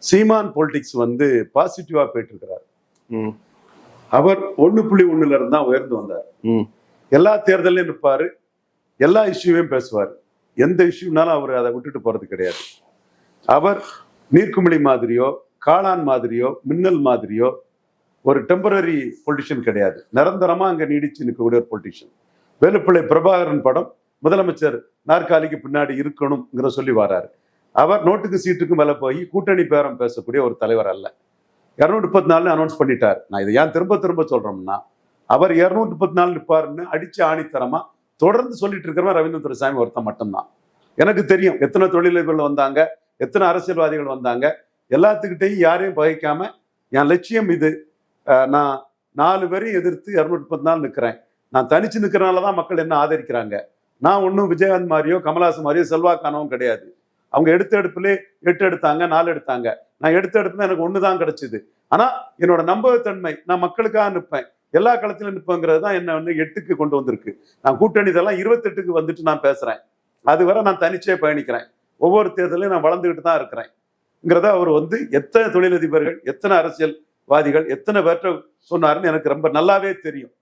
சீமான் politics வந்து பாசிட்டிவா போயிட்டு இருக்கிறார். அவர் 1.1 இருந்து தான் உயர்ந்து வந்தார். எல்லா தேர்தலையும் நிற்பாரு, எல்லா இஷ்யூவையும் பேசுவார். எந்த இஷ்யூனாலும் அவர் அதை விட்டுட்டு போறது கிடையாது. அவர் நீர்க்குமிழி மாதிரியோ காளான் மாதிரியோ மின்னல் மாதிரியோ ஒரு டெம்பரரி பொலிட்டிஷியன் கிடையாது. நிரந்தரமா அங்க நீடிச்சு நிற்கக்கூடிய ஒரு பொலிட்டிஷியன். வேலுப்பிள்ளை பிரபாகரன் படம் முதலமைச்சர் நாற்காலிக்கு பின்னாடி இருக்கணும்ங்கிற சொல்லி வராரு. அவர் நோட்டுக்கு சீட்டுக்கு மேல போய் கூட்டணி பேரம் பேசக்கூடிய ஒரு தலைவர் அல்ல. 234 அனௌன்ஸ் பண்ணிட்டார். நான் இதை ஏன் திரும்ப திரும்ப சொல்றோம்னா, அவர் 234 நிற்பாருன்னு அடிச்சு ஆணித்தரமா தொடர்ந்து சொல்லிட்டு இருக்கிறவன் ரவீந்திர துரைசாமி ஒருத்தன் மட்டும்தான். எனக்கு தெரியும் எத்தனை தொழிலதிபர்கள் வந்தாங்க, எத்தனை அரசியல்வாதிகள் வந்தாங்க. எல்லாத்துக்கிட்டையும் யாரையும் பகைக்காம என் லட்சியம் இது. நான் 4 பேரையும் எதிர்த்து 234 நிற்கிறேன். நான் தனிச்சு நிற்கிறனாலதான் மக்கள் என்ன ஆதரிக்கிறாங்க. நான் ஒன்றும் விஜயகாந்த் மாதிரியோ கமல்ஹாசன் மாதிரியோ செல்வாக்கானவும் கிடையாது. அவங்க எடுத்த எடுப்புல 8 எடுத்தாங்க, 4 எடுத்தாங்க. நான் எடுத்த எடுப்புல எனக்கு 1 தான் கிடைச்சிது. ஆனா என்னோட நம்பகத்தன்மை, நான் மக்களுக்காக நிற்பேன், எல்லா களத்திலும் நிற்பேங்கிறது தான் என்ன வந்து 8க்கு கொண்டு வந்திருக்கு. நான் கூட்டணி இதெல்லாம் 28க்கு வந்துட்டு நான் பேசுறேன். அதுவரை நான் தனிச்சே பயணிக்கிறேன். ஒவ்வொரு தேர்தலையும் நான் வளர்ந்துகிட்டு தான் இருக்கிறேங்கிறத அவர் வந்து எத்தனை தொழிலதிபர்கள், எத்தனை அரசியல்வாதிகள், எத்தனை பேர்ட்ட சொன்னாருன்னு எனக்கு ரொம்ப நல்லாவே தெரியும்.